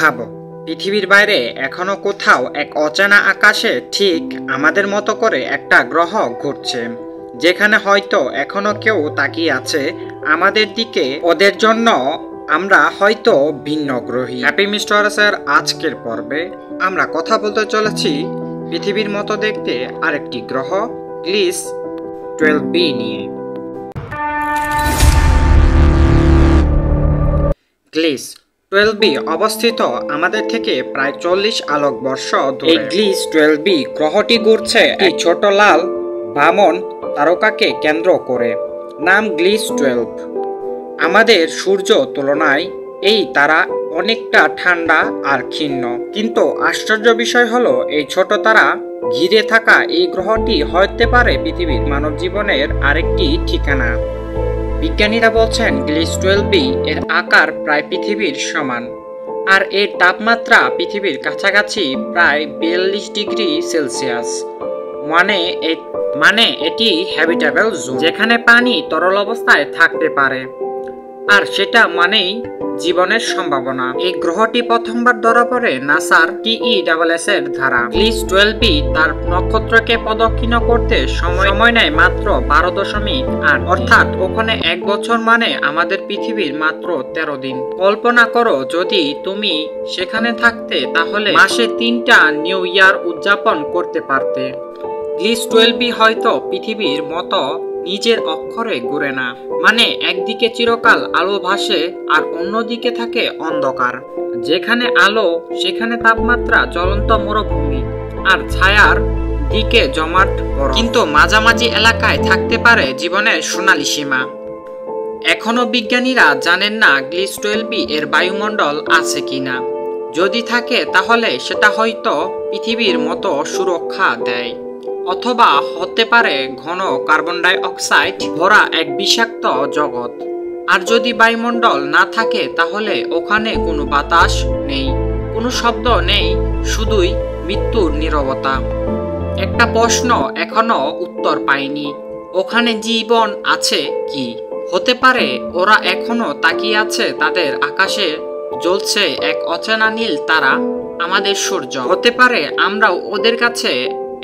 ভাবো, পৃথিবীর বাইরে এখনো কোথাও এক অচেনা আকাশে ঠিক আমাদের মতো করে একটা গ্রহ ঘুরছে, যেখানে হয়তো এখনো কেউ তাকিয়ে আছে আমাদের দিকে। ওদের জন্য আমরা হয়তো ভিন্ন গ্রহী। হ্যাপি মিস্টারসের আজকের পর্বে আমরা কথা বলতে চলেছি পৃথিবীর মতো দেখতে আরেকটি গ্রহ গ্লিস 12b নিয়ে। গ্লিস 12b অবস্থিত আমাদের থেকে প্রায় 40 আলোকবর্ষ দূরে। এই গ্লিস 12b গ্রহটি ঘুরছে এই ছোট লাল বামন তারকাকে কেন্দ্র করে, নাম গ্লিস 12। আমাদের সূর্য তুলনায় এই তারা অনেকটা ঠান্ডা আর ক্ষীণ, কিন্তু আশ্চর্য বিষয় হলো এই ছোট তারা ঘিরে থাকা এই গ্রহটি হতে পারে পৃথিবীর মানব জীবনের আরেকটি ঠিকানা। বিজ্ঞানীরা বলছেন গ্লিস 12b এর আকার প্রায় পৃথিবীর সমান, আর এর তাপমাত্রা পৃথিবীর কাছাকাছি প্রায় 42 ডিগ্রি সেলসিয়াস। মানে এটি হ্যাবিটেবল জোন, যেখানে পানি তরল অবস্থায় থাকতে পারে, আর সেটা মানেই জীবনের সম্ভাবনা। এই গ্রহটি প্রথমবার ধরা পড়ে নাসার TESS এর দ্বারা। গ্লিস 12b তার নক্ষত্রকে প্রদক্ষিণ করতে সময় নেয় মাত্র 12.8, অর্থাৎ ওখানে 1 বছর মানে আমাদের পৃথিবীর মাত্র 13 দিন। কল্পনা করো যদি তুমি সেখানে থাকতে, তাহলে মাসে 3টা নিউ ইয়ার উদযাপন করতে পারতে। গ্লিস 12b হয়তো পৃথিবীর মতো নিজের অক্ষরে ঘুরে না, মানে একদিকে চিরকাল আলো ভাসে আর অন্যদিকে থাকে অন্ধকার। যেখানে আলো সেখানে তাপমাত্রা, জ্বলন্ত মরুভূমি আর ছায়ার দিকে জমাট বরফ, কিন্তু মাঝামাঝি এলাকায় থাকতে পারে জীবনের সোনালী সীমা। এখনো বিজ্ঞানীরা জানেন না গ্লিস 12b এর বায়ুমণ্ডল আছে কিনা। যদি থাকে তাহলে সেটা হয়তো পৃথিবীর মতো সুরক্ষা দেয়, অথবা হতে পারে ঘন কার্বন ডাই অক্সাইড ভরা এক বিষাক্ত জগৎ। আর যদি বায়ুমণ্ডল না থাকে তাহলে ওখানে কোনো বাতাস নেই, কোনো শব্দ নেই, শুধুই মৃত্যুর নীরবতা। একটা প্রশ্ন এখনো উত্তর পায়নি, ওখানে জীবন আছে কি? হতে পারে ওরা এখনো তাকিয়ে আছে তাদের আকাশে জ্বলছে এক অচেনা নীল তারা, আমাদের সূর্য। হতে পারে আমরাও ওদের কাছে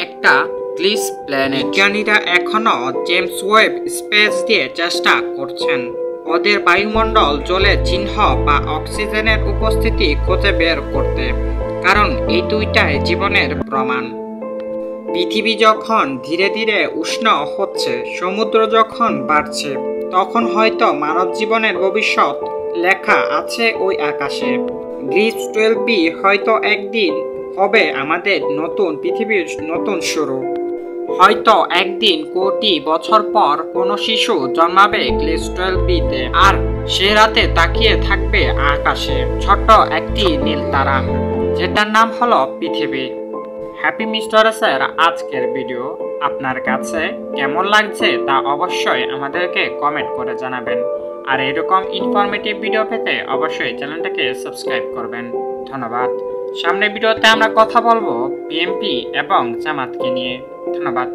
একটা গ্লিস প্ল্যানেট। বিজ্ঞানীরা এখনো জেমস ওয়েব স্পেস দিয়ে চেষ্টা করছেন ওদের বায়ুমণ্ডল, জলের চিহ্ন বা অক্সিজেনের উপস্থিতি খুঁজে বের করতে, কারণ এই দুইটাই জীবনের প্রমাণ। পৃথিবী যখন ধীরে ধীরে উষ্ণ হচ্ছে, সমুদ্র যখন বাড়ছে, তখন হয়তো মানব জীবনের ভবিষ্যৎ লেখা আছে ওই আকাশে। গ্লিস 12b হয়তো একদিন হবে আমাদের নতুন পৃথিবীর নতুন শুরু। হয়তো একদিন কোটি বছর পর কোনো শিশু জন্মাবে গ্লিস 12b-তে, আর সে রাতে তাকিয়ে থাকবে আকাশে ছোট্ট একটি নীল তারা, যেটার নাম হলো পৃথিবী। হ্যাপি মিস্টারসের আজকের ভিডিও আপনার কাছে কেমন লাগছে তা অবশ্যই আমাদেরকে কমেন্ট করে জানাবেন, আর এরকম ইনফরমেটিভ ভিডিও পেতে অবশ্যই চ্যানেলটাকে সাবস্ক্রাইব করবেন। ধন্যবাদ। সামনের ভিডিওতে আমরা কথা বলবো বিএনপি এবং জামাতকে নিয়ে। ধন্যবাদ।